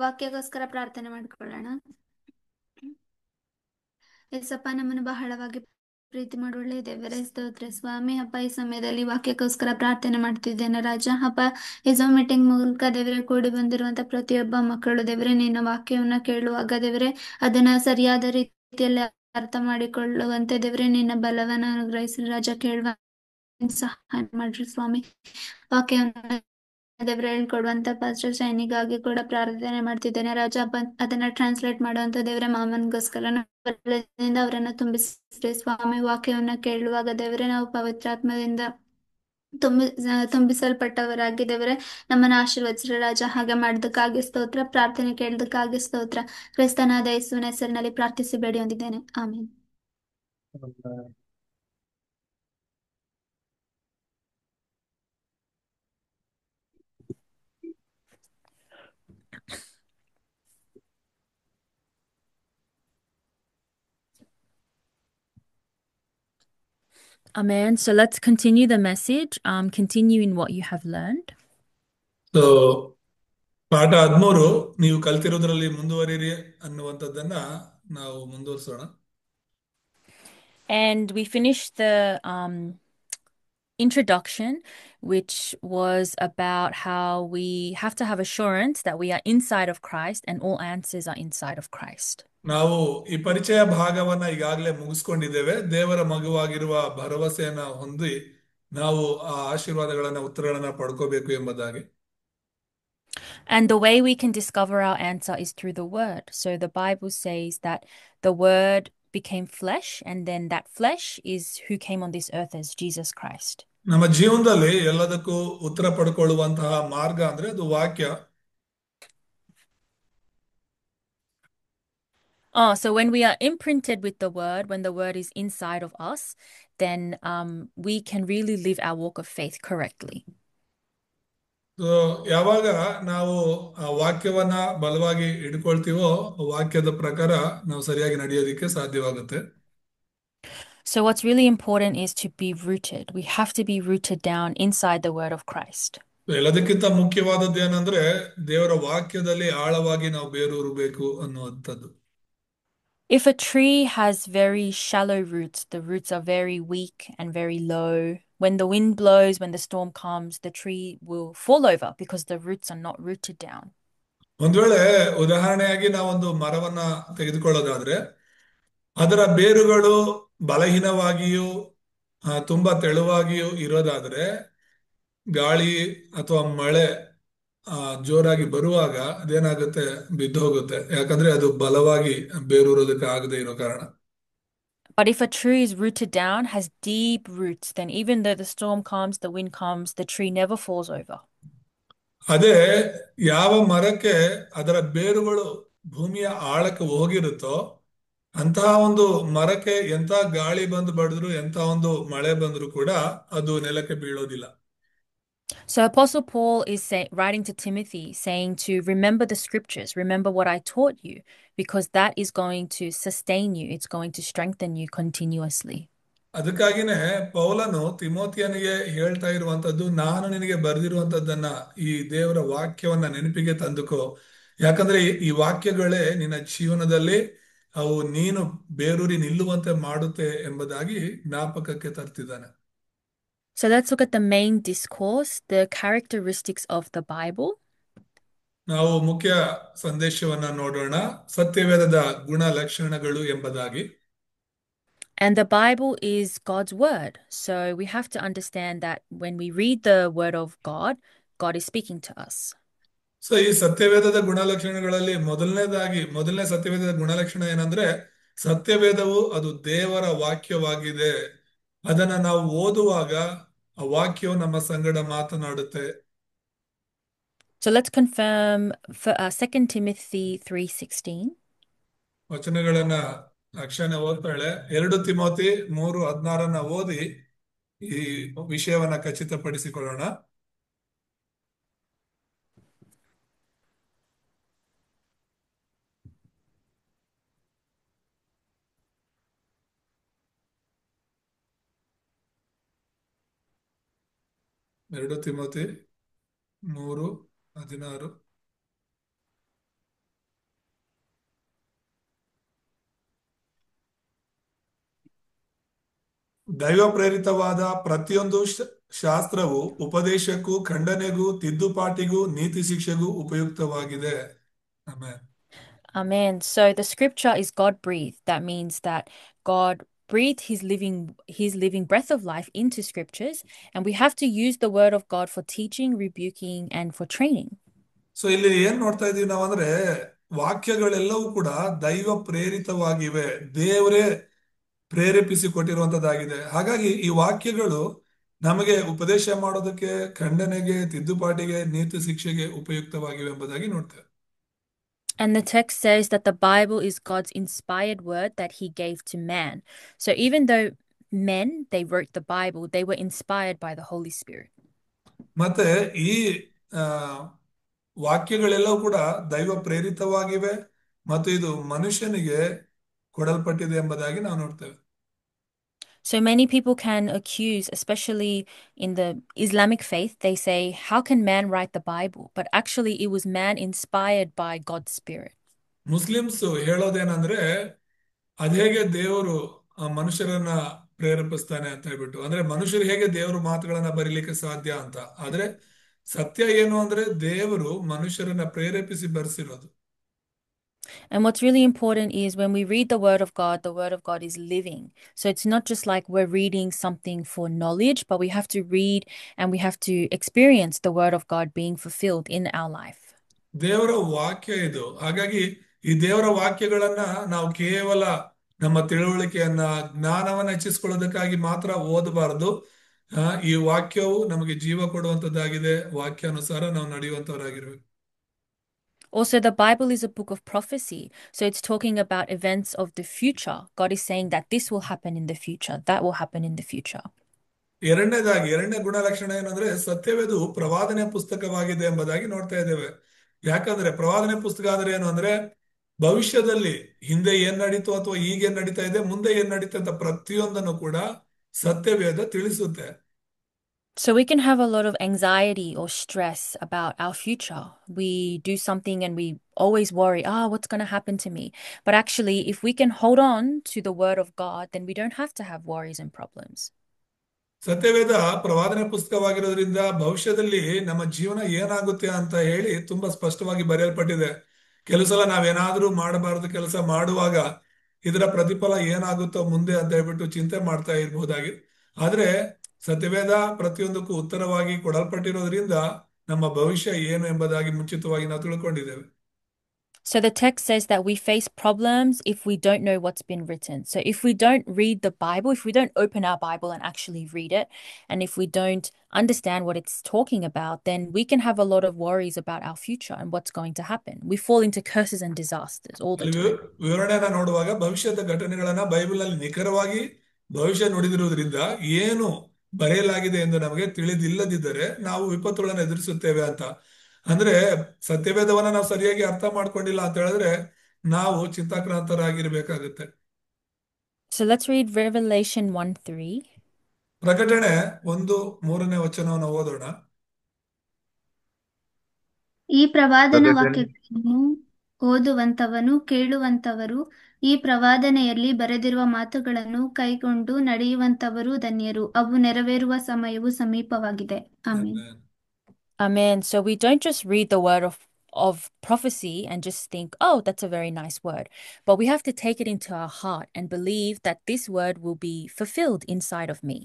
ವಾಕ್ಯಕ್ಕೋಸ್ಕರ ಪ್ರಾರ್ಥನೆ ಮಾಡ್ಕೊಳ್ಳೋಣ. ಏಸಪ್ಪ, ನಮ್ಮನ್ನು ಬಹಳವಾಗಿ ಪ್ರೀತಿ ಮಾಡುವಳ್ಳೆ ದೇವರೇ, ಸ್ತೋತ್ರ ಸ್ವಾಮಿ. ಅಪ್ಪ, ಈ ಸಮಯದಲ್ಲಿ ವಾಕ್ಯಕ್ಕೋಸ್ಕರ ಪ್ರಾರ್ಥನೆ ಮಾಡ್ತಿದ್ದೇನೆ ರಾಜ. ಅಪ್ಪ, ಈ ಝೂಮ್ ಮೀಟಿಂಗ್ ಮೂಲಕ ದೇವರೇ ಕೂಡಿ ಬಂದಿರುವಂತ ಪ್ರತಿಯೊಬ್ಬ ಮಕ್ಕಳು ದೇವರೇ, ನಿನ್ನ ವಾಕ್ಯವನ್ನ ಕೇಳುವಾಗ ದೇವರೇ, ಅದನ್ನ ಸರಿಯಾದ ರೀತಿಯಲ್ಲಿ ಅರ್ಥ ಮಾಡಿಕೊಳ್ಳುವಂತೆ ದೇವರೇ, ನಿನ್ನ ಬಲವನ್ನ ಅನುಗ್ರಹಿಸಿ ರಾಜ. ಕೇಳುವ ಸಹಾಯ ಮಾಡ್ರಿ ಸ್ವಾಮಿ. ವಾಕ್ಯವನ್ನು ದೇವರೇ ಹೇಳ್ಕೊಡುವಂತ ಪಾಸ್ಟರ್ ಶೈನಿಗಾಗಿ ಕೂಡ ಪ್ರಾರ್ಥನೆ ಮಾಡ್ತಿದ್ದೇನೆ ರಾಜ. ಅದನ್ನ ಟ್ರಾನ್ಸ್ಲೇಟ್ ಮಾಡುವಂತ ದೇವರೇ ಮಾಮನ್ಗೋಸ್ಕರ ಅವರನ್ನ ತುಂಬಿಸ್ರಿ ಸ್ವಾಮಿ. ವಾಕ್ಯವನ್ನ ಕೇಳುವಾಗ ದೇವರೇ, ನಾವು ಪವಿತ್ರಾತ್ಮದಿಂದ ತುಂಬಿಸಲ್ಪಟ್ಟವರಾಗಿ ದೇವರೇ, ನಮ್ಮನ್ನ ಆಶೀರ್ವದಿಸ್ರಿ ರಾಜ. ಹಾಗೆ ಮಾಡೋದಕ್ಕಾಗಿ ಸ್ತೋತ್ರ, ಪ್ರಾರ್ಥನೆ ಕೇಳೋದಕ್ಕಾಗಿ ಸ್ತೋತ್ರ. ಕ್ರಿಸ್ತನಾದ ಯೇಸುವಿನ ಹೆಸರಿನಲ್ಲಿ ಪ್ರಾರ್ಥಿಸಿ ಬೇಡಿ ಹೊಂದಿದ್ದೇನೆ, ಆಮೇಲೆ. Amen. So let's continue the message, continue in what you have learned. So ಪಾಠ 13 ನೀವು ಕಲ್ತಿರೋದ್ರಲ್ಲಿ ಮುಂದುವರಿರಿ ಅನ್ನುವಂಥದ್ದನ್ನ ನಾವು ಮುಂದುವರಿಸೋಣ. And we finished the introduction, which was about how we have to have assurance that we are inside of Christ and all answers are inside of Christ. ನಾವು ಈ ಪರಿಚಯ ಭಾಗವನ್ನ ಈಗಾಗಲೇ ಮುಗಿಸ್ಕೊಂಡಿದ್ದೇವೆ. ದೇವರ ಮಗುವಾಗಿರುವ ಭರವಸೆಯನ್ನ ಹೊಂದಿ ನಾವು ಆ ಆಶೀರ್ವಾದಗಳನ್ನ ಉತ್ತರಗಳನ್ನ ಪಡ್ಕೋಬೇಕು ಎಂಬುದಾಗಿ. And the way we can discover our answer is through the word. So the Bible says that the word became flesh, and then that flesh is who came on this earth as Jesus Christ. ನಮ್ಮ ಜೀವನದಲ್ಲಿ ಎಲ್ಲದಕ್ಕೂ ಉತ್ತರ ಪಡ್ಕೊಳ್ಳುವಂತಹ ಮಾರ್ಗ ಅಂದ್ರೆ ಅದು ವಾಕ್ಯ. So when we are imprinted with the word, when the word is inside of us, then we can really live our walk of faith correctly. So ಯಾವಾಗ ನಾವು ಆ ವಾಕ್ಯವನ್ನ ಬಲವಾಗಿ ಹಿಡ್ಕೊಳ್ತೀವೋ ವಾಕ್ಯದ ಪ್ರಕಾರ ನಾವು ಸರಿಯಾಗಿ ನಡೆಯೋದಿಕ್ಕೆ ಸಾಧ್ಯವಾಗುತ್ತೆ. So what's really important is to be rooted. We have to be rooted down inside the word of Christ. ಎಲ್ಲದಕ್ಕಿಂತ ಮುಖ್ಯವಾದದ್ದು ಏನಂದ್ರೆ ದೇವರ ವಾಕ್ಯದಲ್ಲಿ ಆಳವಾಗಿ ನಾವು ಬೇರೂರಬೇಕು ಅನ್ನುವಂಥದ್ದು. If a tree has very shallow roots, the roots are very weak and very low. When the wind blows, when the storm comes, the tree will fall over because the roots are not rooted down. ಒಂದ್ ವೇಳೆ ಉದಾಹರಣೆಯಾಗಿ ನಾವೊಂದು ಮರವನ್ನ ತೆಗೆದುಕೊಳ್ಳೋದಾದ್ರೆ ಅದರ ಬೇರುಗಳು ಬಲಹೀನವಾಗಿಯೂ ತುಂಬಾ ತೆಳುವಾಗಿಯೂ ಇರೋದಾದ್ರೆ ಗಾಳಿ ಅಥವಾ ಮಳೆ ಜೋರಾಗಿ ಬರುವಾಗ ಅದೇನಾಗುತ್ತೆ, ಬಿದ್ದು ಹೋಗುತ್ತೆ. ಯಾಕಂದ್ರೆ ಅದು ಬಲವಾಗಿ ಬೇರೂರೋದಕ್ಕೆ ಆಗದೆ ಇರೋ ಕಾರಣ. But if a tree is rooted down, has deep roots, then even though the storm comes, the wind comes, the tree never falls over. ಅದೇ ಯಾವ ಮರಕ್ಕೆ ಅದರ ಬೇರುಗಳು ಭೂಮಿಯ ಆಳಕ್ಕೆ ಹೋಗಿರುತ್ತೋ ಅಂತಹ ಒಂದು ಮರಕ್ಕೆ ಎಂತ ಗಾಳಿ ಬಂದು ಬಡಿದ್ರು ಎಂತ ಒಂದು ಮಳೆ ಬಂದ್ರು ಕೂಡ ಅದು ನೆಲಕ್ಕೆ ಬೀಳೋದಿಲ್ಲ. So Apostle Paul is writing to Timothy, saying to remember the scriptures, remember what I taught you, because that is going to sustain you. It's going to strengthen you continuously. ಅದಕ್ಕಾಗಿನೇ ಪೌಲನು ತಿಮೋತಿಯನಿಗೆ ಹೇಳ್ತಾ ಇರುವಂತದ್ದು, ನಾನು ನಿನಗೆ ಬರೆದಿರುವಂತದ್ದನ್ನ ಈ ದೇವರ ವಾಕ್ಯವನ್ನ ನೆನಪಿಗೆ ತಂದುಕೋ, ಯಾಕಂದ್ರೆ ಈ ವಾಕ್ಯಗಳೇ ನಿನ್ನ ಜೀವನದಲ್ಲಿ ಅವು ನೀನು ಬೇರೂರಿ ನಿಲ್ಲುವಂತೆ ಮಾಡುತ್ತೆ ಎಂಬುದಾಗಿ ಜ್ಞಾಪಕಕ್ಕೆ ತರ್ತಿದ್ದಾನೆ. So let's look at the main discourse, the characteristics of the Bible. ನಾವು ಮುಖ್ಯ ಸಂದೇಶವನ್ನ ನೋಡೋಣ, ಸತ್ಯವೇದದ ಗುಣ ಲಕ್ಷಣಗಳು ಎಂಬುದಾಗಿ. And the Bible is God's word. So we have to understand that when we read the word of God, God is speaking to us. So ಈ ಸತ್ಯವೇದದ ಗುಣಲಕ್ಷಣಗಳಲ್ಲಿ ಮೊದಲನೇ ಸತ್ಯವೇದದ ಗುಣಲಕ್ಷಣ ಏನಂದ್ರೆ, ಸತ್ಯವೇದವು ಅದು ದೇವರ ವಾಕ್ಯವಾಗಿದೆ. ಅದನ್ನ ನಾವು ಓದುವಾಗ ಆ ವಾಕ್ಯವು ನಮ್ಮ ಸಂಗಡ ಮಾತನಾಡುತ್ತೆ. So let's confirm for 2 Timothy 3:16. ವಚನಗಳನ್ನ ಅಕ್ಷರ ಓದ್ತಾಳೆ. 2 ತಿಮೋತಿ 3:16 ಓದಿ ಈ ವಿಷಯವನ್ನ ಖಚಿತಪಡಿಸಿಕೊಳ್ಳೋಣ. ಎರಡು ತಿಮೋತಿ 3:16. ದೈವ ಪ್ರೇರಿತವಾದ ಪ್ರತಿಯೊಂದು ಶಾಸ್ತ್ರವು ಉಪದೇಶಕ್ಕೂ, ಖಂಡನೆಗೂ, ತಿದ್ದುಪಾಟಿಗೂ, ನೀತಿ ಶಿಕ್ಷೆಗೂ ಉಪಯುಕ್ತವಾಗಿದೆ. ಆಮೇಲೆ Amen. So the scripture is God breathed. That means that God breathed his living breath of life into scriptures, and we have to use the word of God for teaching, rebuking, and for training. So ಇಲ್ಲಿ ಏನ್ ನೋಡ್ತಾ ಇದೀವಿ ನಾವಂದ್ರೆ, ವಾಕ್ಯಗಳೆಲ್ಲವೂ ಕೂಡ ದೈವ ಪ್ರೇರಿತವಾಗಿವೆ, ದೇವರೇ ಪ್ರೇರೇಪಿಸಿ ಕೊಟ್ಟಿರುವಂತದ್ದಾಗಿದೆ. ಹಾಗಾಗಿ ಈ ವಾಕ್ಯಗಳು ನಮಗೆ ಉಪದೇಶ ಮಾಡೋದಕ್ಕೆ, ಖಂಡನೆಗೆ, ತಿದ್ದುಪಾಟಿಗೆ, ನೀತಿ ಶಿಕ್ಷೆಗೆ ಉಪಯುಕ್ತವಾಗಿವೆ ಎಂಬುದಾಗಿ ನೋಡ್ತೇವೆ. And the text says that the Bible is God's inspired word that he gave to man. So even though they wrote the Bible, they were inspired by the Holy Spirit. ಮತ್ತೆ ಈ ಆ, ವಾಕ್ಯಗಳೆಲ್ಲವೂ ಕೂಡ ದೈವ ಪ್ರೇರಿತವಾಗಿವೆ ಮತ್ತು ಇದು ಮನುಷ್ಯನಿಗೆ ಕೊಡಲ್ಪಟ್ಟಿದೆ ಎಂಬುದಾಗಿ ನಾವು ನೋಡ್ತೇವೆ. So many people can accuse, especially in the Islamic faith, they say, how can man write the Bible? But actually, it was man inspired by God's Spirit. Muslims ಹೇಳೋದೇನಂದ್ರೆ, ಅದೇಗೆ ದೇವರು ಮನುಷ್ಯರನ್ನ ಪ್ರೇರೇಪಿಸ್ತಾನೆ ಅಂತ ಹೇಳ್ಬಿಟ್ಟು, ಅಂದ್ರೆ ಮನುಷ್ಯರು ಹೇಗೆ ದೇವರು ಮಾತುಗಳನ್ನ ಬರೀಲಿಕ್ಕೆ ಸಾಧ್ಯ ಅಂತ. ಆದ್ರೆ ಸತ್ಯ ಏನು ಅಂದ್ರೆ, ದೇವರು ಮನುಷ್ಯರನ್ನ ಪ್ರೇರೇಪಿಸಿ ಬರೆಸಿರೋದು. And what's really important is when we read the word of God is living. So it's not just like we're reading something for knowledge, but we have to read and we have to experience the word of God being fulfilled in our life. ದೇವರ ವಾಕ್ಯ ಇದು. ಹಾಗಾಗಿ ಈ ದೇವರ ವಾಕ್ಯಗಳನ್ನ ನಾವು ಕೇವಲ ನಮ್ಮ ತಿಳುವಳಿಕೆಯನ್ನ, ಜ್ಞಾನವನ್ನ ಹೆಚ್ಚಿಸ್ಕೊಳ್ಳೋದಕ್ಕಾಗಿ ಮಾತ್ರ ಓದಬಾರದು. ಈ ವಾಕ್ಯವು ನಮಗೆ ಜೀವ ಕೊಡುವಂತದ್ದಾಗಿದೆ. ವಾಕ್ಯಾನುಸಾರ ನಾವು ನಡೆಯುವಂತವರಾಗಿರ್ಬೇಕು. Also, the Bible is a book of prophecy. So it's talking about events of the future. God is saying that this will happen in the future, that will happen in the future. ಎರಡನೇ ಗುಣಲಕ್ಷಣ ಏನಂದ್ರೆ, ಸತ್ಯವೇದು ಪ್ರವಾದನೆ ಪುಸ್ತಕವಾಗಿದೆ ಎಂಬುದಾಗಿ ನೋಡ್ತಾ ಇದ್ದೇವೆ. ಯಾಕಂದ್ರೆ ಪ್ರವಾದನೆ ಪುಸ್ತಕ ಅಂದ್ರೆ ಏನು ಅಂದ್ರೆ, ಭವಿಷ್ಯದಲ್ಲಿ ಹಿಂದೆ ಏನ್ ನಡೀತು ಅಥವಾ ಈಗ ಏನ್ ನಡೀತಾ ಇದೆ, ಮುಂದೆ ಏನ್ ನಡೀತಾ ಅಂತ ಪ್ರತಿಯೊಂದನ್ನು ಕೂಡ ಸತ್ಯವೇದ ತಿಳಿಸುತ್ತೆ. So we can have a lot of anxiety or stress about our future. We do something and we always worry, what's going to happen to me? But actually, if we can hold on to the word of God, then we don't have to have worries and problems. ಸತ್ಯವೇದ ಪ್ರವಾದನೆ ಪುಸ್ತಕವಾಗಿರೋದ್ರಿಂದ ಭವಿಷ್ಯದಲ್ಲಿ ನಮ್ಮ ಜೀವನ ಏನಾಗುತ್ತೆ ಅಂತ ಹೇಳಿ ತುಂಬಾ ಸ್ಪಷ್ಟವಾಗಿ ಬರೆಯಲ್ಪಟ್ಟಿದೆ. ಕೆಲವು ಸಲ ನಾವೇನಾದ್ರೂ ಮಾಡಬಾರದು ಕೆಲಸ ಮಾಡುವಾಗ ಇದರ ಪ್ರತಿಫಲ ಏನಾಗುತ್ತೋ ಮುಂದೆ ಅಂತ ಹೇಳ್ಬಿಟ್ಟು ಚಿಂತೆ ಮಾಡ್ತಾ ಇರಬಹುದಾಗಿ. ಆದ್ರೆ ಸತ್ಯವೇದ ಪ್ರತಿಯೊಂದಕ್ಕೂ ಉತ್ತರವಾಗಿ ಕೊಡಲ್ಪಟ್ಟಿರೋದ್ರಿಂದ ನಮ್ಮ ಭವಿಷ್ಯ ಏನು ಎಂಬುದಾಗಿ ಮುಂಚಿತವಾಗಿ ನಾವು ತಿಳ್ಕೊಂಡಿದ್ದೇವೆ. So the text says that we face problems if we don't know what's been written. So if we don't read the Bible, if we don't open our Bible and actually read it, and if we don't understand what it's talking about, then we can have a lot of worries about our future and what's going to happen. We fall into curses and disasters all the ಅಲ್ಲಿ time. ವಿವರಣೆಯನ್ನ ನೋಡುವಾಗ ಭವಿಷ್ಯದ ಘಟನೆಗಳನ್ನ Bible ನಲ್ಲಿ ನಿಖರವಾಗಿ ಭವಿಷ್ಯ ನುಡಿದಿರುವುದರಿಂದ ಏನು ಬರೆಯಲಾಗಿದೆ ಎಂದು ನಮಗೆ ತಿಳಿದಿಲ್ಲದಿದ್ದರೆ ನಾವು ವಿಪತ್ತುಗಳನ್ನು ಎದುರಿಸುತ್ತೇವೆ ಅಂತ. ಅಂದ್ರೆ ಸತ್ಯವೇದವನ್ನ ನಾವು ಸರಿಯಾಗಿ ಅರ್ಥ ಮಾಡ್ಕೊಂಡಿಲ್ಲ ಅಂತ ಹೇಳಿದ್ರೆ ನಾವು ಚಿಂತಾಕ್ರಾಂತರಾಗಿರ್ಬೇಕಾಗುತ್ತೆ. So let's read Revelation 1:3. ಪ್ರಕಟಣೆ 1:3 ಓದೋಣ. ಈ ಪ್ರವಾದನ ಪ್ರಕಟಣೆ ವಾಕ್ಯಗಳನ್ನು ಓದುವಂತವನು, ಕೇಳುವಂತವರು, ಈ ಪ್ರವಾದನೆಯಲ್ಲಿ ಬರೆದಿರುವ ಮಾತುಗಳನ್ನು ಕೈಕೊಂಡು ನಡೆಯುವಂತವರು ಧನ್ಯರು. ಅವು ನೆರವೇರುವ ಸಮಯವು ಸಮೀಪವಾಗಿದೆ. ಆಮೇನ್. Amen. Amen. So we don't just read the word of prophecy and just think, oh, that's a very nice word. But we have to take it into our heart and believe that this word will be fulfilled inside of me.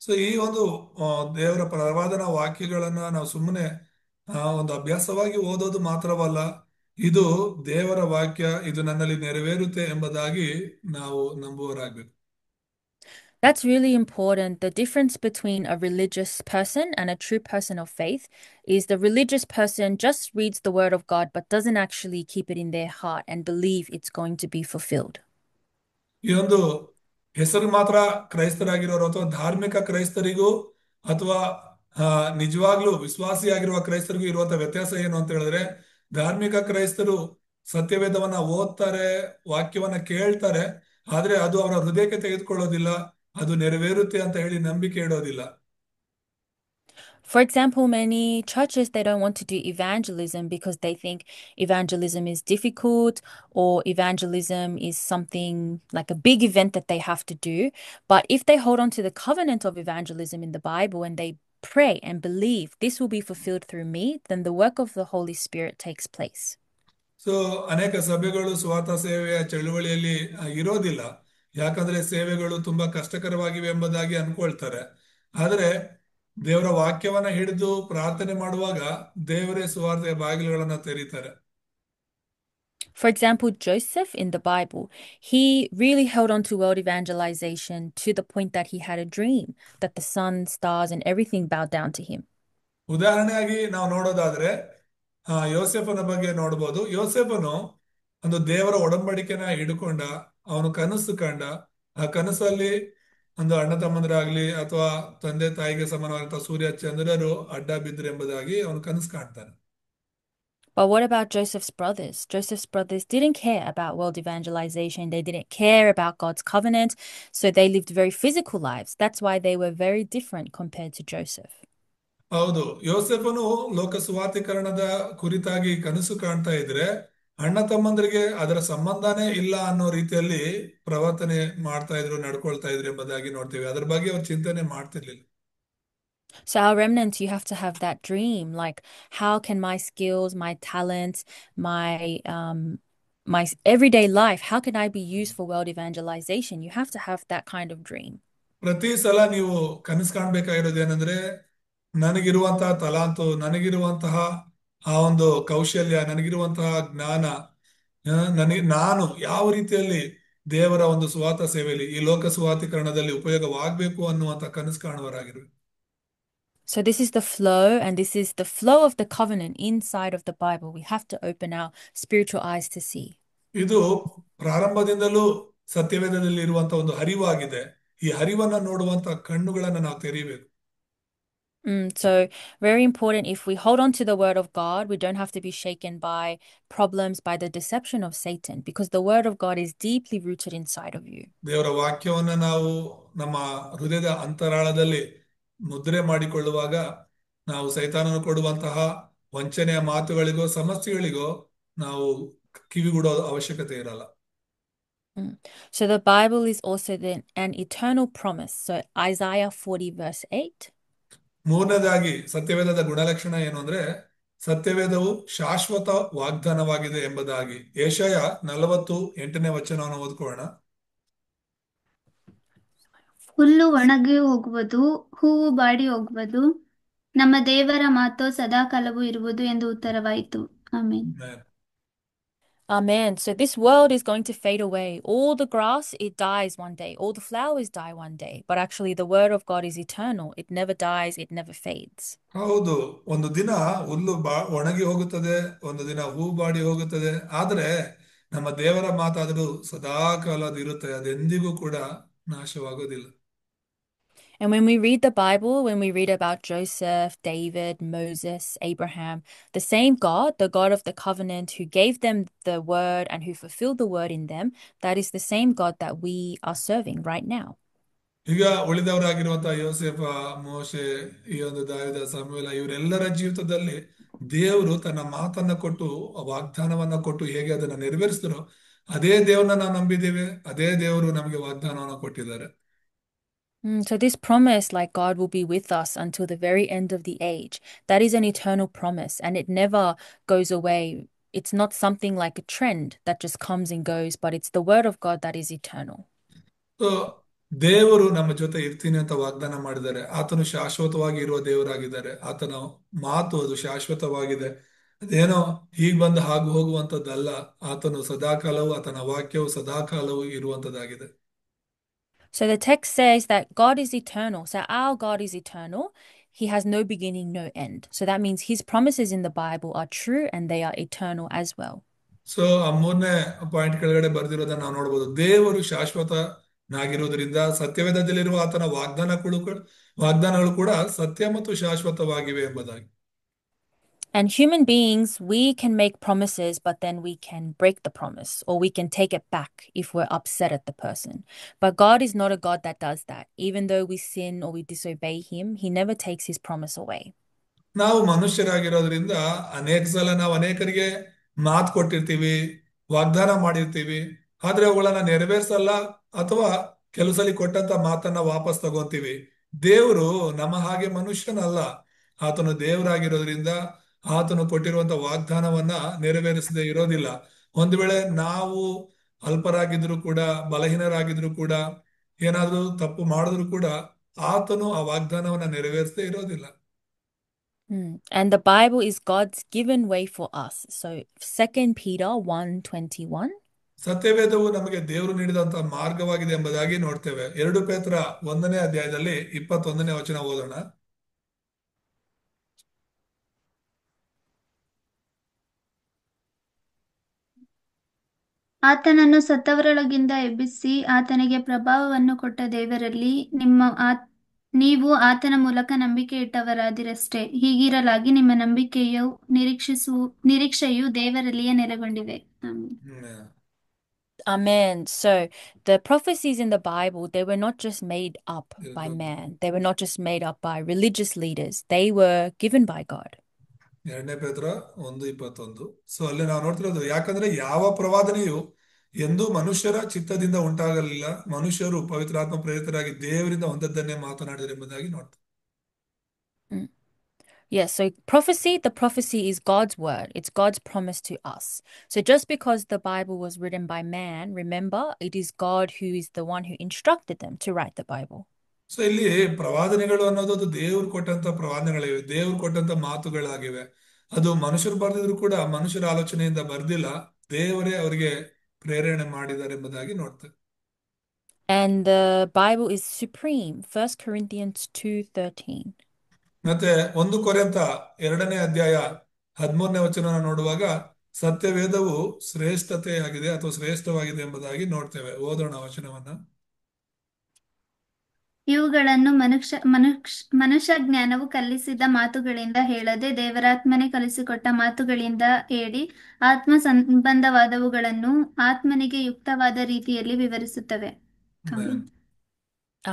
So ಈ ಒಂದು ದೇವರ ಪ್ರವಾದನ ವಾಕ್ಯಗಳನ್ನ ನಾವು ಸುಮ್ಮನೆ ಒಂದು ಅಭ್ಯಾಸವಾಗಿ ಓದೋದು ಮಾತ್ರವಲ್ಲ, ಇದು ದೇವರ ವಾಕ್ಯ, ಇದು ನನ್ನಲ್ಲಿ ನೆರವೇರುತ್ತೆ ಎಂಬುದಾಗಿ ನಾವು ನಂಬುವರಾಗಬೇಕು. That's really important. The difference between a religious person and a true person of faith is the religious person just reads the word of God but doesn't actually keep it in their heart and believe it's going to be fulfilled. ಈ ಒಂದು ಹೆಸರು ಮಾತ್ರ ಕ್ರೈಸ್ತರಾಗಿರೋರು ಅಥವಾ ಧಾರ್ಮಿಕ ಕ್ರೈಸ್ತರಿಗೂ ಅಥವಾ ನಿಜವಾಗ್ಲೂ ವಿಶ್ವಾಸಿಯಾಗಿರುವ ಕ್ರೈಸ್ತರಿಗೂ ಇರುವಂತ ವ್ಯತ್ಯಾಸ ಏನು ಅಂತ ಹೇಳಿದ್ರೆ, ಧಾರ್ಮಿಕ ಕ್ರೈಸ್ತರು ಸತ್ಯವೇದವನ್ನ ಓದ್ತಾರೆ, ವಾಕ್ಯವನ್ನ ಕೇಳ್ತಾರೆ, ಆದ್ರೆ ಅದು ಅವರ ಹೃದಯಕ್ಕೆ ತೆಗೆದುಕೊಳ್ಳೋದಿಲ್ಲ, ಅದು ನೆರವೇರುತ್ತೆ ಅಂತ ಹೇಳಿ ನಂಬಿಕೆ ಇಡೋದಿಲ್ಲ. For example, many churches they don't want to do evangelism because they think evangelism is difficult or evangelism is something like a big event that they have to do. But if they hold on to the covenant of evangelism in the Bible and they pray and believe this will be fulfilled through me, then the work of the Holy Spirit takes place. So ಅನೇಕ ಸಭೆಗಳು ಸ್ವಾರ್ಥ ಸೇವೆಯ ಚಳುವಳಿಯಲ್ಲಿ ಇರೋದಿಲ್ಲ. ಯಾಕಂದ್ರೆ ಸೇವೆಗಳು ತುಂಬಾ ಕಷ್ಟಕರವಾಗಿವೆ ಎಂಬುದಾಗಿ ಅನ್ಕೊಳ್ತಾರೆ. ಆದ್ರೆ ದೇವರ ವಾಕ್ಯವನ್ನ ಹಿಡಿದು ಪ್ರಾರ್ಥನೆ ಮಾಡುವಾಗ ದೇವರೇ ಸುವಾರ್ತೆಯ ಬಾಗಿಲುಗಳನ್ನ ತೆರೀತಾರೆ. For example, Joseph in the Bible, he really held on to world evangelization to the point that he had a dream that the sun, stars, and everything bowed down to him. ಉದಾಹರಣೆಯಾಗಿ ನಾವು ನೋಡೋದಾದ್ರೆ ಯೋಸೆಫನ ಬಗ್ಗೆ ನೋಡ್ಬೋದು. ಯೋಸೆಫನು ಒಂದು ದೇವರ ಒಡಂಬಡಿಕೆನ ಹಿಡ್ಕೊಂಡ, ಅವನು ಕನಸು ಕಂಡ. ಆ ಕನಸಲ್ಲಿ ಒಂದು ಅಣ್ಣ ತಮ್ಮಂದರಾಗ್ಲಿ ಅಥವಾ ತಂದೆ ತಾಯಿಗೆ ಸಮಾನವಾದಂತಹ ಸೂರ್ಯ ಚಂದ್ರರು ಅಡ್ಡ ಬಿದ್ರು ಎಂಬುದಾಗಿ ಅವನು ಕನಸು ಕಾಣ್ತಾನೆ. But what about Joseph's brothers? Joseph's brothers didn't care about world evangelization. They didn't care about God's covenant. So they lived very physical lives. That's why they were very different compared to Joseph. ಹೌದು, ಯೋಸೆಫನು ಲೋಕ ಸುವಾರ್ತೀಕರಣದ ಕುರಿತಾಗಿ ಕನಸು ಕಾಣ್ತಾ ಇದ್ರೆ ಅಣ್ಣ ತಮ್ಮಂದರಿಗೆ ಅದರ ಸಂಬಂಧನೇ ಇಲ್ಲ ಅನ್ನೋ ರೀತಿಯಲ್ಲಿ ಪ್ರವರ್ತನೆ ಮಾಡ್ತಾ ಇದ್ರು, ನಡ್ಕೊಳ್ತಾ ಇದ್ರು ಎಂಬುದಾಗಿ ನೋಡ್ತೀವಿ. ಅದ್ರ ಬಗ್ಗೆ ಅವ್ರು ಚಿಂತನೆ ಮಾಡ್ತಿರ್ಲಿಲ್ಲ. So our remnants, you have to have that dream, like how can my skills, my talents, my everyday life, how can I be used for world evangelization? You have to have that kind of dream. ಪ್ರತಿ ಸಲ ನೀವು ಕನಸು ಕಾಣ್ಬೇಕಾಗಿರೋದು ಏನಂದ್ರೆ, ನನಗಿರುವಂತಹ ತಲಾಂತು, ನನಗಿರುವಂತಹ ಆ ಒಂದು ಕೌಶಲ್ಯ, ನನಗಿರುವಂತಹ ಜ್ಞಾನ, ನಾನು ಯಾವ ರೀತಿಯಲ್ಲಿ ದೇವರ ಒಂದು ಸುವಾರ್ಥ ಸೇವೆಯಲ್ಲಿ ಈ ಲೋಕ ಸುವಾರ್ತೀಕರಣದಲ್ಲಿ ಉಪಯೋಗವಾಗಬೇಕು ಅನ್ನುವಂತ ಕನಸು ಕಾಣುವರಾಗಿರು. So this is the flow, and this is the flow of the covenant inside of the Bible. We have to open our spiritual eyes to see. ಇದು ಪ್ರಾರಂಭದಿಂದಲೂ ಸತ್ಯವೇದದಲ್ಲಿ ಇರುವಂತ ಒಂದು ಹರಿವಾಗಿದೆ. ಈ ಹರಿವನ್ನ ನೋಡುವಂತ ಕಣ್ಣುಗಳನ್ನ ನಾವು ತೆರೀಬೇಕು. So very important, if we hold on to the word of God, we don't have to be shaken by problems, by the deception of Satan, because the word of God is deeply rooted inside of you. ದೇವರ ವಾಕ್ಯವನ್ನ ನಾವು ನಮ್ಮ ಹೃದಯದ ಅಂತರಾಳದಲ್ಲಿ ಮುದ್ರೆ ಮಾಡಿಕೊಳ್ಳುವಾಗ ನಾವು ಸೈತಾನನು ಕೊಡುವಂತಹ ವಂಚನೆಯ ಮಾತುಗಳಿಗೋ ಸಮಸ್ಯೆಗಳಿಗೋ ನಾವು ಕಿವಿಗೊಡೋ ಅವಶ್ಯಕತೆ ಇರಲ್ಲ. So the Bible is also an eternal promise. So Isaiah 40 verse 8. ಮೂರನೇದಾಗಿ ಸತ್ಯವೇದದ ಗುಣಲಕ್ಷಣ ಏನು ಅಂದ್ರೆ, ಸತ್ಯವೇದವು ಶಾಶ್ವತ ವಾಗ್ದಾನವಾಗಿದೆ ಎಂಬುದಾಗಿ. ಯೆಶಾಯ 48ನೇ ವಚನವನ್ನು ಓದ್ಕೊಳ್ಳೋಣ. ಹುಲ್ಲು ಒಣಗಿ ಹೋಗುವುದು, ಹೂವು ಬಾಡಿ ಹೋಗುವುದು, ನಮ್ಮ ದೇವರ ಮಾತು ಸದಾಕಾಲವೂ ಇರುವುದು ಎಂದು ಉತ್ತರವಾಯಿತು. ಆಮೇನ್. Amen. So this world is going to fade away. All the grass, it dies one day. All the flowers die one day. But actually the word of God is eternal. It never dies. It never fades. ಹೌದು, ಒಂದು ದಿನ ಹುಲ್ಲು ಒಣಗಿ ಹೋಗುತ್ತದೆ, ಒಂದು ದಿನ ಹೂ body ಹೋಗುತ್ತದೆ. ಆದ್ರೆ ನಮ್ಮ ದೇವರ ಮಾತಾದರೂ ಸದಾ ಕಾಲದ ಇರುತ್ತೆ, ಅದೆಂದಿಗೂ ಕೂಡ ನಾಶವಾಗೋದಿಲ್ಲ. And when we read the Bible, when we read about Joseph, David, Moses, Abraham, the same God, the God of the covenant who gave them the word and who fulfilled the word in them, that is the same God that we are serving right now. ಈಗ ಉಳಿದವರಾಗಿರುವಂತಹ ಯೋಸೇಫ, ಮೋಶೆ, ಈ ಒಂದು ದಾವಿದ, ಸಮುವೇಲ, ಇವರೆಲ್ಲರ ಜೀವಿತದಲ್ಲಿ ದೇವರು ತನ್ನ ಮಾತನ್ನ ಕೊಟ್ಟು, ವಾಗ್ದಾನವನ್ನ ಕೊಟ್ಟು ಹೇಗೆ ಅದನ್ನ ನೆರವೇರಿಸಿದ್ರು, ಅದೇ ದೇವ್ರನ್ನ ನಾವು ನಂಬಿದ್ದೇವೆ. ಅದೇ ದೇವರು ನಮಗೆ ವಾಗ್ದಾನವನ್ನ ಕೊಟ್ಟಿದ್ದಾರೆ. So this promise, like God will be with us until the very end of the age, that is an eternal promise and it never goes away. It's not something like a trend that just comes and goes, but it's the word of God that is eternal. So ದೇವರು ನಮ್ಮ ಜೊತೆ ಇರ್ತೀನಿ ಅಂತ ವಾಗ್ದಾನ ಮಾಡಿದ್ದಾರೆ. ಆತನು ಶಾಶ್ವತವಾಗಿ ಇರುವ ದೇವರಾಗಿದ್ದಾರೆ. ಆತನ ಮಾತು ಅದು ಶಾಶ್ವತವಾಗಿದೆ. ಅದೇನೋ ಹೀಗ್ ಬಂದು ಹಾಗು ಹೋಗುವಂತದ್ದಲ್ಲ. ಆತನು ಸದಾಕಾಲವು, ಆತನ ವಾಕ್ಯವು ಸದಾಕಾಲವು ಇರುವಂತದ್ದಾಗಿದೆ. So the text says that God is eternal. So our God is eternal. He has no beginning, no end. So that means his promises in the Bible are true and they are eternal as well. So ಆ ಮೂರನೇ point ಕೆಳಗಡೆ ಬರ್ದಿರೋದನ್ನ ನಾವು ನೋಡ್ಬೋದು. ದೇವರು ಶಾಶ್ವತನಾಗಿರುವುದರಿಂದ ಸತ್ಯವೇದದಲ್ಲಿರುವ ಆತನ ವಾಗ್ದಾನಗಳು ಕೂಡ ಸತ್ಯ ಮತ್ತು ಶಾಶ್ವತವಾಗಿವೆ ಎಂಬುದಾಗಿ. And human beings, we can make promises, but then we can break the promise or we can take it back if we're upset at the person. But God is not a God that does that. Even though we sin or we disobey Him, He never takes His promise away. ನಾವು ಮನುಷ್ಯರಾಗಿರೋದ್ರಿಂದ ಅನೇಕ ಸಲ ನಾವು ಅನೇಕರಿಗೆ ಮಾತು ಕೊಟ್ಟಿರ್ತೀವಿ, ವಾಗ್ದಾನ ಮಾಡಿರ್ತೀವಿ, ಆದ್ರೆ ಅವುಗಳನ್ನ ನೆರವೇರ್ಸಲ್ಲ, ಅಥವಾ ಕೆಲವು ಸಲ ಕೊಟ್ಟಂತ ಮಾತನ್ನ ವಾಪಸ್ ತಗೊಂತೀವಿ. ದೇವರು ನಮ್ಮ ಹಾಗೆ ಮನುಷ್ಯನಲ್ಲ. ಆತನು ದೇವರಾಗಿರೋದ್ರಿಂದ ಆತನು ಕೊಟ್ಟಿರುವಂತ ವಾಗ್ದಾನವನ್ನ ನೆರವೇರಿಸದೆ ಇರೋದಿಲ್ಲ. ಒಂದು ವೇಳೆ ನಾವು ಅಲ್ಪರಾಗಿದ್ರು ಕೂಡ, ಬಲಹೀನರಾಗಿದ್ರು ಕೂಡ, ಏನಾದ್ರೂ ತಪ್ಪು ಮಾಡಿದ್ರು ಕೂಡ ಆತನು ಆ ವಾಗ್ದಾನವನ್ನ ನೆರವೇರಿಸದೆ ಇರೋದಿಲ್ಲ. And the Bible is God's given way for us. So 2 Peter 1:21. ಸತ್ಯವೇದವು ನಮಗೆ ದೇವರು ನೀಡಿದಂತಹ ಮಾರ್ಗವಾಗಿದೆ ಎಂಬುದಾಗಿ ನೋಡ್ತೇವೆ. 2 ಪೇತ್ರ 1ನೇ ಅಧ್ಯಾಯದಲ್ಲಿ 21ನೇ ವಚನ ಓದೋಣ. ಆತನನ್ನು ಸತ್ತವರೊಳಗಿಂದ ಎಬ್ಬಿಸಿ ಆತನಿಗೆ ಪ್ರಭಾವವನ್ನು ಕೊಟ್ಟ ದೇವರಲ್ಲಿ ನೀವು ಆತನ ಮೂಲಕ ನಂಬಿಕೆ ಇಟ್ಟವರಾದಿರಷ್ಟೇ. ಹೀಗಿರಲಾಗಿ ನಿಮ್ಮ ನಿರೀಕ್ಷೆಯು ದೇವರಲ್ಲಿಯೇ ನೆಲೆಗೊಂಡಿವೆ. ಹ್ಮ್. Amen. So the prophecies in the Bible, they were not just made up by ಇರ್ಬೋದು. man. They were not just made up by religious leaders. They were given by God. 2ನೇ ಪೇತ್ರ 1:21. ಸೊ ಅಲ್ಲಿ ನಾವು ನೋಡ್ತಿರೋದು, ಯಾಕಂದ್ರೆ ಯಾವ ಪ್ರವಾದನೆಯು ಎಂದೂ ಮನುಷ್ಯರ ಚಿತ್ತದಿಂದ ಉಂಟಾಗಲಿಲ್ಲ, ಮನುಷ್ಯರು ಪವಿತ್ರಾತ್ಮ ಪ್ರೇರಿತರಾಗಿ ದೇವರಿಂದ ಹೊಂದದ್ದನ್ನೇ ಮಾತನಾಡಿದರು ಎಂಬುದಾಗಿ ನೋಡ್ತೇವೆ. Mm. Yes, so the prophecy is God's word. It's God's promise to us. So just because the Bible was written by man, remember, it is God who is the one who instructed them to write the Bible. So ಇಲ್ಲಿ ಪ್ರವಾದನೆಗಳು ಅನ್ನೋದು ಅದು ದೇವ್ರು ಕೊಟ್ಟಂತ ಪ್ರವಾದನೆಗಳಿವೆ, ದೇವ್ರು ಕೊಟ್ಟಂತ ಮಾತುಗಳಾಗಿವೆ. ಅದು ಮನುಷ್ಯರು ಬರೆದಿದ್ರು ಕೂಡ ಮನುಷ್ಯರ ಆಲೋಚನೆಯಿಂದ ಬರ್ದಿಲ್ಲ, ದೇವರೇ ಅವರಿಗೆ ಪ್ರೇರಣೆ ಮಾಡಿದ್ದಾರೆ ಎಂಬುದಾಗಿ ನೋಡ್ತೇವೆ. And the Bible is supreme. 1 Corinthians 2:13. ಮತ್ತೆ 1 ಕೊರಿಂಥ 2ನೇ ಅಧ್ಯಾಯ 13ನೇ ವಚನ ನೋಡುವಾಗ ಸತ್ಯವೇದವು ಶ್ರೇಷ್ಠತೆಯಾಗಿದೆ ಅಥವಾ ಶ್ರೇಷ್ಠವಾಗಿದೆ ಎಂಬುದಾಗಿ ನೋಡ್ತೇವೆ. ಓದೋಣ ವಚನವನ್ನ. ಇವುಗಳನ್ನು ಮನುಷ್ಯ ಜ್ಞಾನವು ಕಲಿಸಿದ ಮಾತುಗಳಿಂದ ಹೇಳದೆ ದೇವರಾತ್ಮನೇ ಕಲಿಸಿಕೊಟ್ಟ ಮಾತುಗಳಿಂದ ಹೇಳಿ ಆತ್ಮ ಸಂಬಂಧವಾದವುಗಳನ್ನು ಆತ್ಮನಿಗೆ ಯುಕ್ತವಾದ ರೀತಿಯಲ್ಲಿ ವಿವರಿಸುತ್ತವೆ. Amen.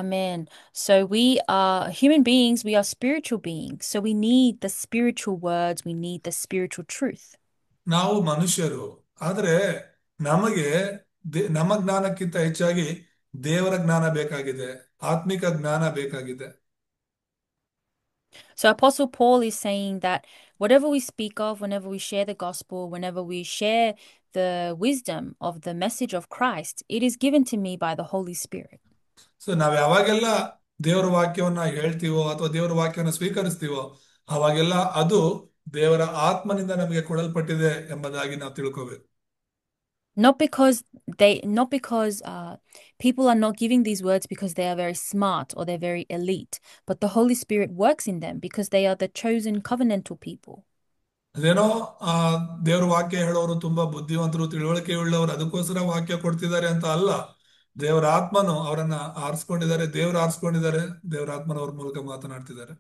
Amen. So we are human beings, we are spiritual beings. So we need the spiritual words, we need the spiritual truth. ನಾವು ಮನುಷ್ಯರು, ಆದ್ರೆ ನಮಗೆ ನಮ್ಮ ಜ್ಞಾನಕ್ಕಿಂತ ಹೆಚ್ಚಾಗಿ ದೇವರ ಜ್ಞಾನ ಬೇಕಾಗಿದೆ, ಆತ್ಮಿಕ ಜ್ಞಾನ ಬೇಕಾಗಿದೆ. So Apostle Paul is saying that whatever we speak of, whenever we share the gospel, whenever we share the wisdom of the message of Christ, it is given to me by the Holy Spirit. So ನಾವ್ ಯಾವಾಗೆಲ್ಲ ದೇವರ ವಾಕ್ಯವನ್ನ ಹೇಳ್ತೀವೋ ಅಥವಾ ದೇವರ ವಾಕ್ಯವನ್ನ ಸ್ವೀಕರಿಸ್ತೀವೋ ಅವಾಗೆಲ್ಲ ಅದು ದೇವರ ಆತ್ಮನಿಂದ ನಮಗೆ ಕೊಡಲ್ಪಟ್ಟಿದೆ ಎಂಬುದಾಗಿ ನಾವು ತಿಳ್ಕೋಬೇಕು. Not because people are not giving these words because they are very smart or they're very elite, but the Holy Spirit works in them because they are the chosen covenantal people. ಅದೇನೋ ದೇವ್ರ ವಾಕ್ಯ ಹೇಳೋರು ತುಂಬಾ ಬುದ್ಧಿವಂತರು, ತಿಳುವಳಿಕೆ ಉಳ್ಳವರು, ಅದಕ್ಕೋಸ್ಕರ ವಾಕ್ಯ ಕೊಡ್ತಿದ್ದಾರೆ ಅಂತ ಅಲ್ಲ. ದೇವರ ಆತ್ಮನು ಅವರನ್ನ ಆರಿಸ್ಕೊಂಡಿದ್ದಾರೆ, ದೇವ್ರ ಆರಿಸ್ಕೊಂಡಿದ್ದಾರೆ, ದೇವರ ಆತ್ಮನ ಅವ್ರ ಮೂಲಕ ಮಾತನಾಡ್ತಿದ್ದಾರೆ.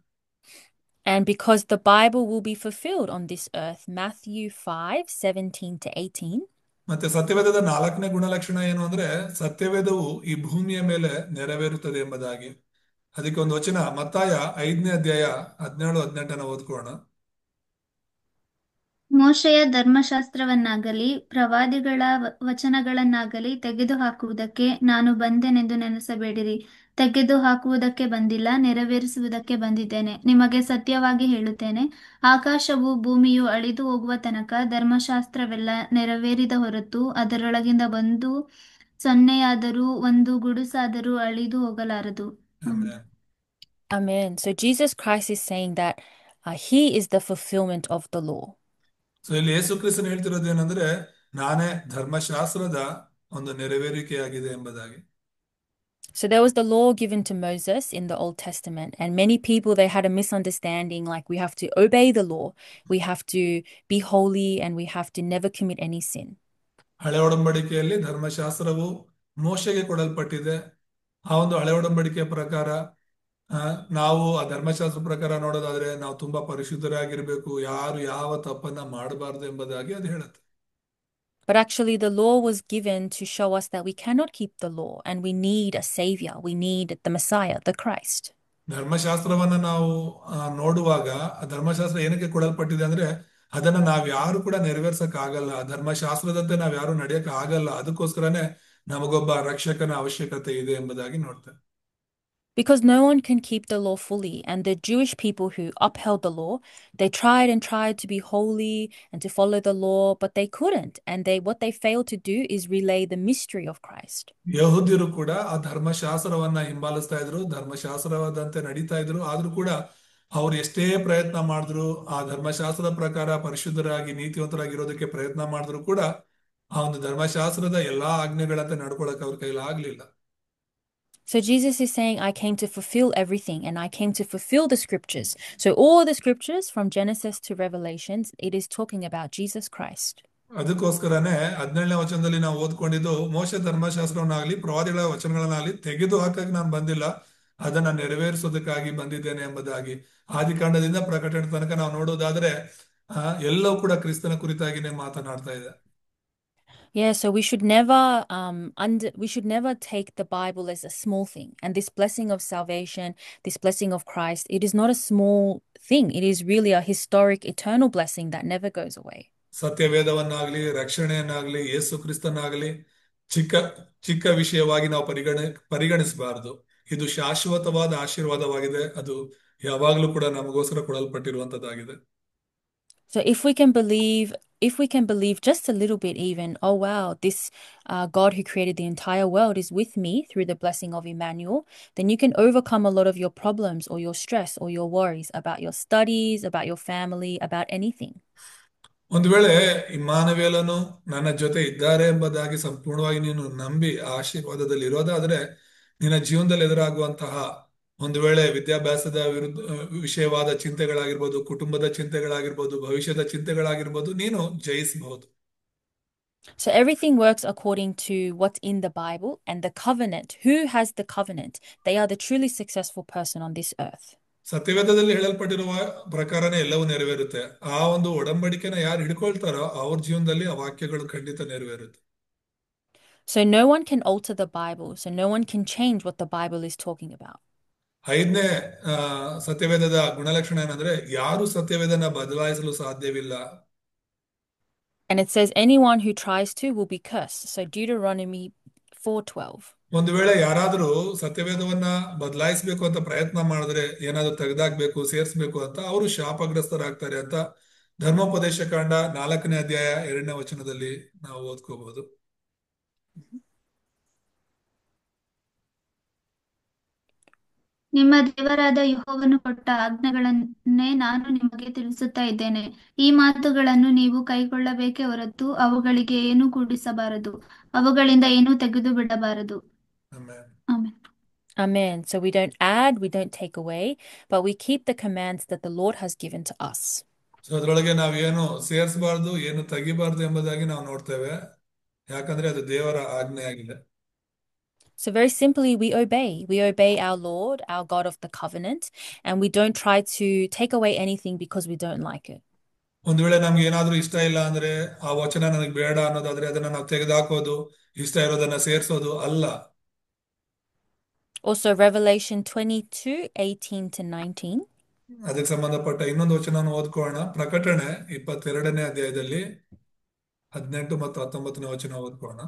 And because the Bible will be fulfilled on this earth, Matthew 5:17-18. ಮತ್ತೆ ಸತ್ಯವೇದದ 4ನೇ ಗುಣಲಕ್ಷಣ ಏನು ಅಂದ್ರೆ, ಸತ್ಯವೇದವು ಈ ಭೂಮಿಯ ಮೇಲೆ ನೆರವೇರುತ್ತದೆ ಎಂಬುದಾಗಿ. ಅದಕ್ಕೆ ಒಂದು ವಚನ, ಮತ್ತಾಯ 5ನೇ ಅಧ್ಯಾಯ 17-18 ಓದ್ಕೋಣ. ಮೋಶೆಯ ಧರ್ಮಶಾಸ್ತ್ರವನ್ನಾಗಲಿ ಪ್ರವಾದಿಗಳ ವಚನಗಳನ್ನಾಗಲಿ ತೆಗೆದುಹಾಕುವುದಕ್ಕೆ ನಾನು ಬಂದೆನೆಂದು ನೆನೆಸಬೇಡಿರಿ. ತೆಗೆದುಹಾಕುವುದಕ್ಕೆ ಬಂದಿಲ್ಲ, ನೆರವೇರಿಸುವುದಕ್ಕೆ ಬಂದಿದ್ದೇನೆ. ನಿಮಗೆ ಸತ್ಯವಾಗಿ ಹೇಳುತ್ತೇನೆ, ಆಕಾಶವು ಭೂಮಿಯು ಅಳಿದು ಹೋಗುವ ತನಕ ಧರ್ಮಶಾಸ್ತ್ರವೆಲ್ಲ ನೆರವೇರಿದ ಹೊರತು ಅದರೊಳಗಿಂದ ಒಂದು ಸೊನ್ನೆಯಾದರೂ ಒಂದು ಗುಡುಸಾದರೂ ಅಳಿದು ಹೋಗಲಾರದು. Amen. Amen. So Jesus Christ is saying that he is the fulfillment of the law. So ಇಲ್ಲಿ ಯೇಸು ಕ್ರಿಸ್ತನು ಹೇಳ್ತಿರೋದು ಏನಂದ್ರೆ, ನಾನೇ ಧರ್ಮಶಾಸ್ತ್ರದ ಒಂದು ನೆರವೇರಿಕೆಯಾಗಿದೆ ಎಂಬುದಾಗಿ. So there was the law given to Moses in the Old Testament, and many people, they had a misunderstanding, like we have to obey the law, we have to be holy, and we have to never commit any sin. ಹಳೆ ಒಡಂಬಡಿಕೆಯಲ್ಲಿ ಧರ್ಮಶಾಸ್ತ್ರವು ಮೋಶೆಗೆ ಕೊಡಲ್ಪಟ್ಟಿದೆ. ಆ ಒಂದು ಹಳೆ ಒಡಂಬಡಿಕೆಯ ಪ್ರಕಾರ ಆ, ನಾವು ಆ ಧರ್ಮಶಾಸ್ತ್ರ ಪ್ರಕಾರ ನೋಡೋದಾದ್ರೆ ನಾವು ತುಂಬಾ ಪರಿಶುದ್ಧರಾಗಿರ್ಬೇಕು, ಯಾರು ಯಾವ ತಪ್ಪನ್ನ ಮಾಡಬಾರ್ದು ಎಂಬುದಾಗಿ ಅದು ಹೇಳುತ್ತೆ. But actually, the law was given to show us that we cannot keep the law and we need a savior. We need the Messiah, the Christ. ಧರ್ಮಶಾಸ್ತ್ರವನ್ನ ನಾವು ನೋಡುವಾಗ ಆ ಧರ್ಮಶಾಸ್ತ್ರ ಏನಕ್ಕೆ ಕೊಡಲ್ಪಟ್ಟಿದೆ ಅಂದ್ರೆ ಅದನ್ನ ನಾವ್ ಯಾರು ಕೂಡ ನೆರವೇರ್ಸಕ್ ಆಗಲ್ಲ, ಧರ್ಮಶಾಸ್ತ್ರದಂತೆ ನಾವ್ ಯಾರು ನಡೆಯಕ್ ಆಗಲ್ಲ, ಅದಕ್ಕೋಸ್ಕರನೇ ನಮಗೊಬ್ಬ ರಕ್ಷಕನ ಅವಶ್ಯಕತೆ ಇದೆ ಎಂಬುದಾಗಿ ನೋಡ್ತೇವೆ. Because no one can keep the law fully, and the Jewish people who upheld the law, they tried and tried to be holy and to follow the law, but they couldn't. And what they failed to do is relay the mystery of Christ. ಯಹೂದ್ಯರು ಕೂಡ ಆ ಧರ್ಮಶಾಸ್ತ್ರವನ್ನ ಹಿಂಬಾಲಿಸ್ತಾ ಇದ್ರು, ಧರ್ಮಶಾಸ್ತ್ರವಾದಂತೆ ನಡೀತಾ ಇದ್ರು. ಆದ್ರೂ ಕೂಡ ಅವ್ರು ಎಷ್ಟೇ ಪ್ರಯತ್ನ ಮಾಡಿದ್ರು, ಆ ಧರ್ಮಶಾಸ್ತ್ರದ ಪ್ರಕಾರ ಪರಿಶುದ್ಧರಾಗಿ ನೀತಿವಂತರಾಗಿರೋದಕ್ಕೆ ಪ್ರಯತ್ನ ಮಾಡಿದ್ರು ಕೂಡ ಆ ಒಂದು ಧರ್ಮಶಾಸ್ತ್ರದ ಎಲ್ಲಾ ಆಜ್ಞೆಗಳಂತೆ ನಡ್ಕೊಳಕ್ ಅವ್ರ ಕೈಲಿ ಆಗ್ಲಿಲ್ಲ. So Jesus is saying, I came to fulfill everything and I came to fulfill the scriptures. So all the scriptures from Genesis to Revelations, it is talking about Jesus Christ. ಅದಕ್ಕೋಸ್ಕರನೇ 17ನೇ ವಚನದಲ್ಲಿ ನಾವು ಓದ್ಕೊಂಡಿದ್ದು, ಮೋಶೆ ಧರ್ಮಶಾಸ್ತ್ರವನ್ನಾಗ್ಲಿ ಪ್ರವಾದಿಗಳ ವಚನಗಳನ್ನಾಗ್ಲಿ ತೆಗೆದು ಹಾಕಕ್ ನಾನು ಬಂದಿಲ್ಲ, ಅದನ್ನ ನೆರವೇರಿಸೋದಕ್ಕಾಗಿ ಬಂದಿದ್ದೇನೆ ಎಂಬುದಾಗಿ. ಆದಿಕಾಂಡದಿಂದ ಪ್ರಕಟಣೆ ತನಕ ನಾವು ನೋಡೋದಾದ್ರೆ ಎಲ್ಲವೂ ಕೂಡ ಕ್ರಿಸ್ತನ ಕುರಿತಾಗಿನೇ ಮಾತನಾಡ್ತಾ ಇದೆ. Yeah, so we should never take the Bible as a small thing. And this blessing of salvation, this blessing of Christ, it is not a small thing. It is really a historic, eternal blessing that never goes away. ಸತ್ಯವೇದವನ್ನಾಗ್ಲಿ ರಕ್ಷಣೆಯನ್ನಾಗ್ಲಿ ಯೇಸು ಕ್ರಿಸ್ತನಾಗ್ಲಿ ಚಿಕ್ಕ ಚಿಕ್ಕ ವಿಷಯವಾಗಿ ನಾವು ಪರಿಗಣಿಸಬಾರದು. ಇದು ಶಾಶ್ವತವಾದ ಆಶೀರ್ವಾದವಾಗಿದೆ, ಅದು ಯಾವಾಗ್ಲೂ ಕೂಡ ನಮಗೋಸ್ಕರ ಕೊಡಲ್ಪಟ್ಟಿರುವಂತದ್ದಾಗಿದೆ. So if we can believe just a little bit, even, oh wow, this God who created the entire world is with me through the blessing of Emmanuel, then you can overcome a lot of your problems or your stress or your worries about your studies, about your family, about anything. ಒಂದು ವೇಳೆ ಇಮ್ಮಾನುವೇಲನು ನನ್ನ ಜೊತೆ ಇದ್ದಾರೆ ಎಂಬುದಾಗಿ ಸಂಪೂರ್ಣವಾಗಿ ನೀನು ನಂಬಿ ಆ ಆಶೀರ್ವಾದದಲ್ಲಿ ಇರೋದಾದ್ರೆ, ನಿನ್ನ ಜೀವನದಲ್ಲಿ ಎದುರಾಗುವಂತಹ ಒಂದು ವೇಳೆ ವಿದ್ಯಾಭ್ಯಾಸದ ವಿಷಯವಾದ ಚಿಂತೆಗಳಾಗಿರ್ಬೋದು, ಕುಟುಂಬದ ಚಿಂತೆಗಳಾಗಿರ್ಬೋದು, ಭವಿಷ್ಯದ ಚಿಂತೆಗಳಾಗಿರ್ಬೋದು, ನೀನು ಜಯಿಸಬಹುದು. So everything works according to what's in the Bible and the covenant. Who has the covenant? They are the truly successful person on this earth. ಸತ್ಯವೇದದಲ್ಲಿ ಹೇಳಲ್ಪಟ್ಟಿರುವ ಪ್ರಕಾರನೇ ಎಲ್ಲವೂ ನೆರವೇರುತ್ತೆ. ಆ ಒಂದು ಒಡಂಬಡಿಕೆನ ಯಾರು ಹಿಡ್ಕೊಳ್ತಾರೋ ಅವ್ರ ಜೀವನದಲ್ಲಿ ಆ ವಾಕ್ಯಗಳು ಖಂಡಿತ ನೆರವೇರುತ್ತೆ. So no one can alter the Bible. So no one can change what the Bible is talking about. 5ನೇ ಸತ್ಯವೇದದ ಗುಣಲಕ್ಷಣ ಏನಂದ್ರೆ, ಯಾರು ಸತ್ಯವೇದನ ಬದಲಾಯಿಸಲು ಸಾಧ್ಯವಿಲ್ಲ. And it says anyone who tries to will be cursed. So Deuteronomy 4:12. ಒಂದು ವೇಳೆ ಯಾರಾದ್ರೂ ಸತ್ಯವೇದವನ್ನ ಬದಲಾಯಿಸಬೇಕು ಅಂತ ಪ್ರಯತ್ನ ಮಾಡಿದ್ರೆ, ಏನಾದ್ರೂ ತೆಗೆದಾಕ್ಬೇಕು ಸೇರಿಸ್ಬೇಕು ಅಂತ, ಅವರು ಶಾಪಗ್ರಸ್ತರಾಗ್ತಾರೆ ಅಂತ ಧರ್ಮೋಪದೇಶ ಕಾಂಡ 4ನೇ ಅಧ್ಯಾಯ 2ನೇ ವಚನದಲ್ಲಿ ನಾವು ಓದ್ಕೋಬಹುದು. ನಿಮ್ಮ ದೇವರಾದ ಯೆಹೋವನು ಕೊಟ್ಟ ಆಜ್ಞೆಗಳನ್ನೇ ನಾನು ನಿಮಗೆ ತಿಳಿಸುತ್ತಾ ಇದ್ದೇನೆ. ಈ ಮಾತುಗಳನ್ನು ನೀವು ಕೈಗೊಳ್ಳಬೇಕೇ ಹೊರತು ಅವುಗಳಿಗೆ ಏನೂ ಕೂಡಿಸಬಾರದು, ಅವುಗಳಿಂದ ಏನೂ ತೆಗೆದು ಬಿಡಬಾರದು. Amen. Amen. Amen. So we don't add, we don't take away, but we keep the commands that the Lord has given to us. So ಅದ್ರೊಳಗೆ ನಾವೇನು ಸೇರಿಸಬಾರ್ದು, ಏನು ತೆಗಿಬಾರ್ದು ಎಂಬುದಾಗಿ ನಾವು ನೋಡ್ತೇವೆ, ಯಾಕಂದ್ರೆ ಅದು ದೇವರ ಆಜ್ಞೆ ಆಗಿದೆ. So very simply, we obey. We obey our Lord, our God of the covenant, and we don't try to take away anything because we don't like it. ಒಂದು ವೇಳೆ ನಮ್ಗೆ ಏನಾದ್ರೂ ಇಷ್ಟ ಇಲ್ಲ ಅಂದ್ರೆ, ಆ ವಚನ ನನಗೆ ಬೇಡ ಅನ್ನೋದಾದ್ರೆ ಅದನ್ನ ನಾವು ತೆಗೆದುಹಾಕೋದು, ಇಷ್ಟ ಇರೋದನ್ನ ಸೇರಿಸೋದು ಅಲ್ಲ. Also, Revelation 22:18 to 19. ಅದಕ್ಕೆ ಸಂಬಂಧಪಟ್ಟ ಇನ್ನೊಂದು ವಚನವನ್ನು ಓದ್ಕೋಣ. ಪ್ರಕಟಣೆ 22ನೇ ಅಧ್ಯಾಯದಲ್ಲಿ 18 ಮತ್ತು 19ನೇ ವಚನ ಓದ್ಕೋಣ.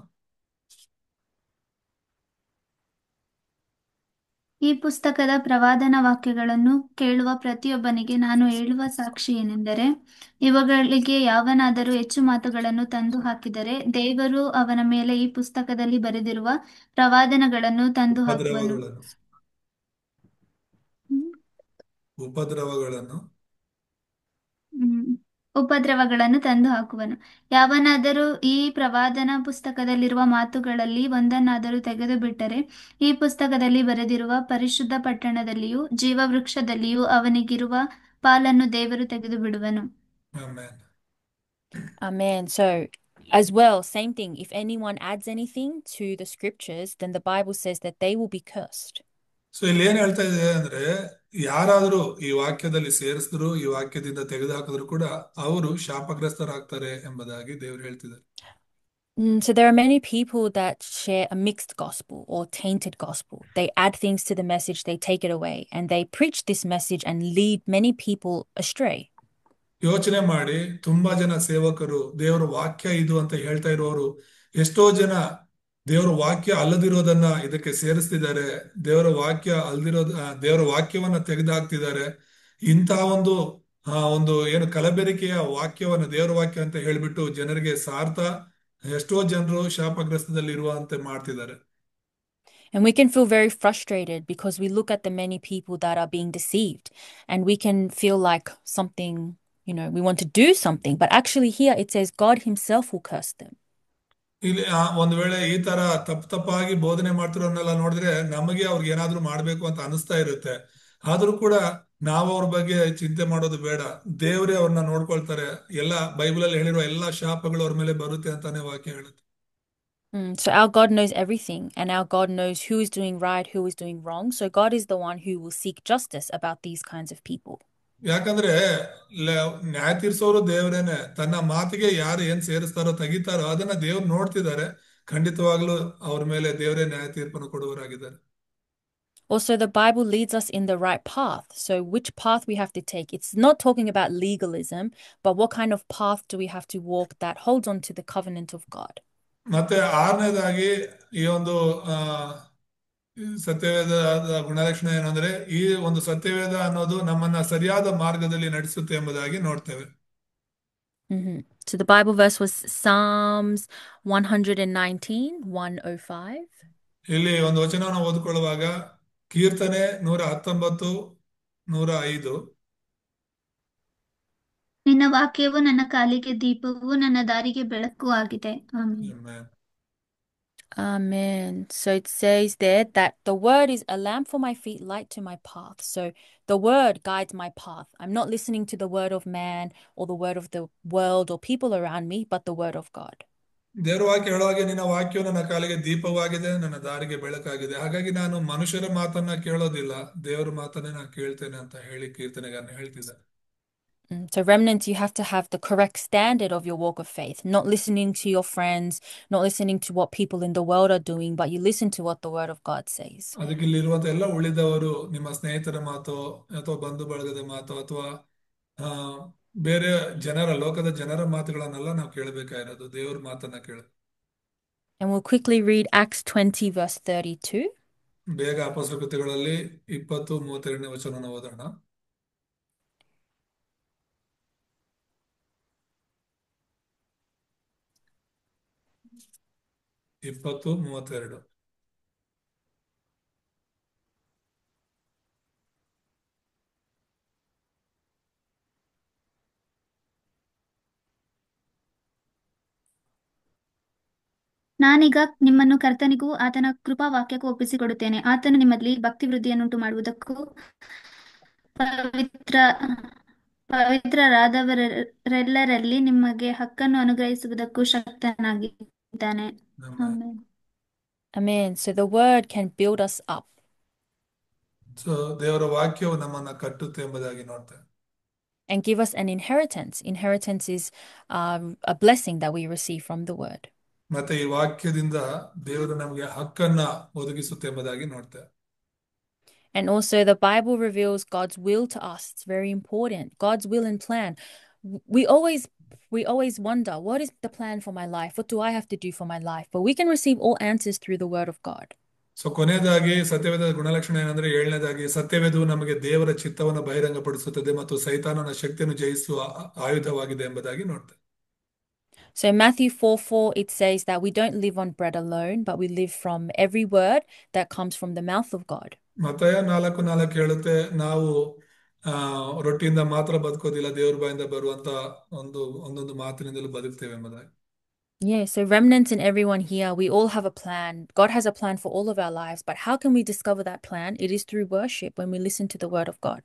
ಈ ಪುಸ್ತಕದ ಪ್ರವಾದನ ವಾಕ್ಯಗಳನ್ನು ಕೇಳುವ ಪ್ರತಿಯೊಬ್ಬನಿಗೆ ನಾನು ಹೇಳುವ ಸಾಕ್ಷಿ ಏನೆಂದರೆ, ಇವುಗಳಿಗೆ ಯಾವನಾದರೂ ಹೆಚ್ಚು ಮಾತುಗಳನ್ನು ತಂದು ಹಾಕಿದರೆ ದೇವರು ಅವನ ಮೇಲೆ ಈ ಪುಸ್ತಕದಲ್ಲಿ ಬರೆದಿರುವ ಪ್ರವಾದನಗಳನ್ನು ತಂದು ಹಾಕುವನು. ಉಪದ್ರವಗಳನ್ನು ಉಪದ್ರವಗಳನ್ನು ತಂದು ಹಾಕುವನು. ಯಾವನಾದರೂ ಈ ಪ್ರವಾದನ ಪುಸ್ತಕದಲ್ಲಿರುವ ಮಾತುಗಳಲ್ಲಿ ಒಂದನ್ನಾದರೂ ತೆಗೆದು ಬಿಟ್ಟರೆ, ಈ ಪುಸ್ತಕದಲ್ಲಿ ಬರೆದಿರುವ ಪರಿಶುದ್ಧ ಪಟ್ಟಣದಲ್ಲಿಯೂ ಜೀವವೃಕ್ಷದಲ್ಲಿಯೂ ಅವನಿಗಿರುವ ಪಾಲನ್ನು ದೇವರು ತೆಗೆದು ಬಿಡುವನು. Amen. Amen. So, as well, same thing. If anyone adds anything to the scriptures, then the Bible says that they will be cursed. So ಇಲ್ಲಿ ಏನ್ ಹೇಳ್ತಾ ಇದೆ ಅಂದ್ರೆ, ಯಾರಾದ್ರೂ ಈ ವಾಕ್ಯದಲ್ಲಿ ಸೇರಿಸಿದ್ರು, ಈ ವಾಕ್ಯದಿಂದ ತೆಗೆದುಹಾಕಿದ್ರು ಕೂಡ ಅವರು ಶಾಪಗ್ರಸ್ತರಾಗ್ತಾರೆ ಎಂಬುದಾಗಿ ದೇವರು ಹೇಳ್ತಿದ್ದಾರೆ. So there are many people that share a mixed gospel or tainted gospel. They add things to the message, they take it away, and they preach this message and lead many people astray. ಯೋಚನೆ ಮಾಡಿ, ತುಂಬಾ ಜನ ಸೇವಕರು ದೇವರ ವಾಕ್ಯ ಇದು ಅಂತ ಹೇಳ್ತಾ ಇರುವವರು, ಎಷ್ಟೋ ಜನ ದೇವರ ವಾಕ್ಯ ಅಲ್ಲದಿರೋದನ್ನ ಇದಕ್ಕೆ ಸೇರಿಸ್ತಿದ್ದಾರೆ. ದೇವರ ವಾಕ್ಯ ಅಲ್ದಿರೋದ್ ದೇವರ ವಾಕ್ಯವನ್ನ ತೆಗೆದುಹಾಕ್ತಿದ್ದಾರೆ. ಇಂತಹ ಒಂದು ಏನು ಕಲಬೆರಕೆಯ ವಾಕ್ಯವನ್ನ ದೇವರ ವಾಕ್ಯ ಅಂತ ಹೇಳ್ಬಿಟ್ಟು ಜನರಿಗೆ ಸಾರ್ತಾ ಎಷ್ಟೋ ಜನರು ಶಾಪಗ್ರಸ್ತದಲ್ಲಿ ಇರುವಂತೆ ಮಾಡ್ತಿದ್ದಾರೆ. And we can feel very frustrated because we look at the many people that are being deceived and we can feel like something, we want to do something. But actually, here it says God Himself will curse them. ಇಲ್ಲಿ ಒಂದ್ ವೇಳೆ ಈ ತರ ತಪ್ಪಾಗಿ ಬೋಧನೆ ಮಾಡ್ತಿರೋನ್ನೆಲ್ಲ ನೋಡಿದ್ರೆ ನಮಗೆ ಅವ್ರಿಗೆ ಏನಾದ್ರೂ ಮಾಡ್ಬೇಕು ಅಂತ ಅನಿಸ್ತಾ ಇರುತ್ತೆ. ಆದ್ರೂ ಕೂಡ ನಾವು ಅವ್ರ ಬಗ್ಗೆ ಚಿಂತೆ ಮಾಡೋದು ಬೇಡ. ದೇವರೇ ಅವ್ರನ್ನ ನೋಡ್ಕೊಳ್ತಾರೆ. ಎಲ್ಲ ಬೈಬಲಲ್ಲಿ ಹೇಳಿರೋ ಎಲ್ಲಾ ಶಾಪಗಳು ಅವ್ರ ಮೇಲೆ ಬರುತ್ತೆ ಅಂತಾನೆ ವಾಕ್ಯ ಹೇಳುತ್ತೆ. So our God knows everything, and our God knows who is doing right, who is doing wrong. So God is the one who will seek justice about these kinds of people. ಯಾಕಂದ್ರೆ ನ್ಯಾಯ ತೀರ್ಸೋರು ದೇವರೇನೆ. ತನ್ನ ಮಾತಿಗೆ ಯಾರು ಏನ್ ಸೇರಿಸ್ತಾರೋ ತೆಗಿತಾರೋ ಅದನ್ನ ದೇವ್ರು ನೋಡ್ತಿದ್ದಾರೆ. ಖಂಡಿತವಾಗ್ಲೂ ಅವ್ರ ಮೇಲೆ ದೇವರೇ ನ್ಯಾಯ ತೀರ್ಪನ್ನು ಕೊಡುವವರಾಗಿದ್ದಾರೆ. Also, the Bible leads us in the right path. So which path we have to take? It's not talking about legalism, but what kind of path do we have to walk that holds on to the covenant of God? ಮತ್ತೆ ಆರನೇದಾಗಿ ಈ ಒಂದು ಸತ್ಯವೇದ ಗುಣಲಕ್ಷಣ ಏನಂದ್ರೆ, ಈ ಒಂದು ಸತ್ಯವೇದ ಅನ್ನೋದು ನಮ್ಮನ್ನ ಸರಿಯಾದ ಮಾರ್ಗದಲ್ಲಿ ನಡೆಸುತ್ತೆ ಎಂಬುದಾಗಿ ನೋಡ್ತೇವೆ. So the Bible verse was Psalms 119, 105. ಇಲ್ಲಿ ಒಂದು ವಚನವನ್ನು ಓದಿಕೊಳ್ಳುವಾಗ ಕೀರ್ತನೆ 119, 105. ನಿನ್ನ ವಾಕ್ಯವು ನನ್ನ ಕಾಲಿಗೆ ದೀಪವು, ನನ್ನ ದಾರಿಗೆ ಬೆಳಕು ಆಗಿದೆ. Amen. Amen. So it says there that the word is a lamp for my feet, light to my path. So the word guides my path. I'm not listening to the word of man or the word of the world or people around me, but the word of God. ದೇವರ ವಾಕ್ಯ ಹೇಳುವಾಗೆ ನಿನ್ನ ವಾಕ್ಯವು ನನ್ನ ಕಾಲಿಗೆ ದೀಪವಾಗಿದೆ, ನನ್ನ ದಾರಿಗೆ ಬೆಳಕಾಗಿದೆ. ಹಾಗಾಗಿ ನಾನು ಮನುಷ್ಯರ ಮಾತನ್ನ ಕೇಳೋದಿಲ್ಲ, ದೇವರ ಮಾತನ್ನೇ ನಾನು ಕೇಳ್ತೇನೆ ಅಂತ ಹೇಳಿ ಕೀರ್ತನೆಗಾರನು ಹೇಳ್ತಿದ್ದ. So remnants, you have to have the correct standard of your walk of faith, not listening to your friends, not listening to what people in the world are doing, but you listen to what the word of God says. ಅದಕ್ಕೆ ಇಲ್ಲಿರುವಂತ ಎಲ್ಲ ಉಳಿದವರು ನಿಮ್ಮ ಸ್ನೇಹಿತರ ಮಾತೋ ಅಥವಾ ಬಂಧು ಬಳಗದ ಮಾತೋ ಅಥವಾ ಬೇರೆ ಲೋಕದ ಜನರ ಮಾತುಗಳನ್ನೆಲ್ಲ ನಾವು ಕೇಳಬೇಕಾಗಿರೋದು, ದೇವ್ರ ಮಾತನ್ನ ಕೇಳ. And we'll quickly read Acts 20 verse 32. ಬೇಗ ಅಪೊಸ್ತಲ ಕೃತ್ಯಗಳಲ್ಲಿ 20:32 ವಚನವನ್ನು ಓದೋಣ. 20:32. ನಾನೀಗ ನಿಮ್ಮನ್ನು ಕರ್ತನಿಗೂ ಆತನ ಕೃಪಾ ವಾಕ್ಯಕ್ಕೂ ಒಪ್ಪಿಸಿಕೊಡುತ್ತೇನೆ. ಆತನು ನಿಮ್ಮಲ್ಲಿ ಭಕ್ತಿ ವೃದ್ಧಿಯನ್ನುಂಟು ಮಾಡುವುದಕ್ಕೂ ಪವಿತ್ರರಾದವರೆಲ್ಲರಲ್ಲಿ ನಿಮಗೆ ಹಕ್ಕನ್ನು ಅನುಗ್ರಹಿಸುವುದಕ್ಕೂ ಶಕ್ತನಾಗಿದ್ದಾನೆ. Amen. Amen. So the word can build us up. So ದೇವರ ವಾಕ್ಯವು ನಮ್ಮನ್ನ ಕಟ್ಟುತ್ತೆ ಎಂಬುದಾಗಿ ನೋಡ್ತೇವೆ. And give us an inheritance. Inheritance is a blessing that we receive from the word. ಮತ್ತೆ ಈ ವಾಕ್ಯದಿಂದ ದೇವರು ನಮಗೆ ಹಕ್ಕನ್ನ ಒದಗಿಸುತ್ತೆ ಎಂಬುದಾಗಿ ನೋಡ್ತೇವೆ. And also the Bible reveals God's will to us. It's very important. God's will and plan. We always wonder, what is the plan for my life? What do I have to do for my life? But we can receive all answers through the word of God. So ಕೊನೆಯದಾಗಿ ಸತ್ಯವೇದ ಗುಣಲಕ್ಷಣ ಏನಂದ್ರೆ, ಏಳನೇದಾಗಿ ಸತ್ಯವೇದವು ನಮಗೆ ದೇವರ ಚಿತ್ತವನ್ನು ಬಹಿರಂಗಪಡಿಸುತ್ತದೆ ಮತ್ತು ಸೈತಾನನ ಶಕ್ತಿಯನ್ನು ಜಯಿಸುವ ಆಯುಧವಾಗಿದೆ ಎಂಬುದಾಗಿ ನೋಡ್ತೇವೆ. So in Matthew 4:4, it says that we don't live on bread alone, but we live from every word that comes from the mouth of God. ಮತ್ತಾಯ 4:4 ಹೇಳುತ್ತೆ, ನಾವು ರೊಟ್ಟಿಯಿಂದ ಮಾತ್ರ ಬದುಕೋದಿಲ್ಲ, ದೇವ್ರ ಬಾಯಿಂದ ಬರುವಂತ ಒಂದೊಂದು ಮಾತಿನಿಂದಲೂ ಬದುಕ್ತೇವೆ ಎಂಬುದಾಗಿ. Yeah, so remnants and everyone here, we all have a plan. God has a plan for all of our lives, but how can we discover that plan? It is through worship, when we listen to the word of God.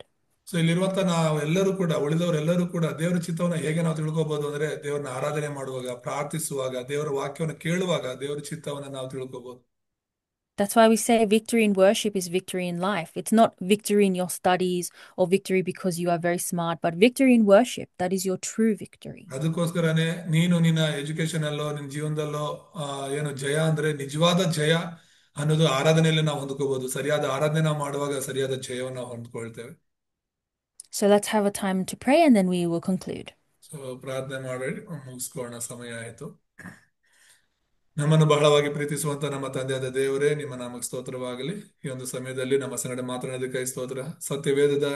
So ಇಲ್ಲಿರುವಂತ ನಾವೆಲ್ಲರೂ ಕೂಡ, ಉಳಿದವರೆಲ್ಲರೂ ಕೂಡ ದೇವರ ಚಿತ್ತವನ್ನು ಹೇಗೆ ನಾವು ತಿಳ್ಕೊಬಹುದು ಅಂದ್ರೆ, ದೇವರನ್ನ ಆರಾಧನೆ ಮಾಡುವಾಗ, ಪ್ರಾರ್ಥಿಸುವಾಗ, ದೇವರ ವಾಕ್ಯವನ್ನು ಕೇಳುವಾಗ ದೇವರ ಚಿತ್ತವನ್ನು ನಾವು ತಿಳ್ಕೊಬಹುದು. That's why we say victory in worship is victory in life. It's not victory in your studies or victory because you are very smart, but victory in worship. That is your true victory. ಅದಕ್ಕೋಸ್ಕರನೇ ನೀನು ನಿನ್ನ education ಅಲ್ಲೋ ನಿನ್ನ ಜೀವನದಲ್ಲೋ ಏನು ಜಯ ಅಂದ್ರೆ ನಿಜವಾದ ಜಯ ಅನ್ನೋದು ಆರಾಧನೆಯಲ್ಲಿ ನಾವು ಹೊಂದ್ಕೋಬಹುದು. ಸರಿಯಾದ ಆರಾಧನೆ ನಾವು ಮಾಡುವಾಗ ಸರಿಯಾದ ಜಯವನ್ನು ನಾವು ಹೊಂದ್ಕೊಳ್ತೇವೆ. So let's have a time to pray and then we will conclude. So ಪ್ರಾರ್ಥನೆ ಮಾಡಿ ಮುಗಿಸ್ಕೊಳ್ಳೋಣ, ಸಮಯ ಆಯ್ತು. ನಮ್ಮನ್ನು ಬಹಳವಾಗಿ ಪ್ರೀತಿಸುವಂತ ನಮ್ಮ ತಂದೆಯಾದ ದೇವರೇ, ನಿಮ್ಮ ನಾಮಕ್ಕೆ ಸ್ತೋತ್ರವಾಗಲಿ. ಈ ಒಂದು ಸಮಯದಲ್ಲಿ ನಮ್ಮ ಸಂಗಡ ಮಾತನಾಡೋದಕ್ಕಾಗಿ ಸ್ತೋತ್ರ. ಸತ್ಯವೇದದ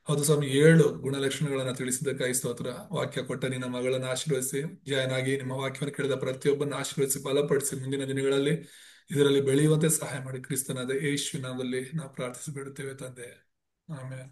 ಹೌದು ಸ್ವಾಮಿ 7 ಗುಣಲಕ್ಷಣಗಳನ್ನ ತಿಳಿಸಿದ್ದಕ್ಕಾಗಿ ಸ್ತೋತ್ರ. ವಾಕ್ಯ ಕೊಟ್ಟ ನಿನ್ನ ಮಗಳನ್ನು ಆಶೀರ್ವದಿಸಿ, ಜಯನಾಗಿ ನಿಮ್ಮ ವಾಕ್ಯವನ್ನು ಕೇಳಿದ ಪ್ರತಿಯೊಬ್ಬರನ್ನು ಆಶೀರ್ವದಿಸಿ ಬಲಪಡಿಸಿ ಮುಂದಿನ ದಿನಗಳಲ್ಲಿ ಇದರಲ್ಲಿ ಬೆಳೆಯುವಂತೆ ಸಹಾಯ ಮಾಡಿ. ಕ್ರಿಸ್ತನಾದ ಯೇಸುವಿನ ನಾಮದಲ್ಲಿ ನಾವು ಪ್ರಾರ್ಥಿಸಿ ಬಿಡುತ್ತೇವೆ ತಂದೆ, ಆಮೇಲೆ.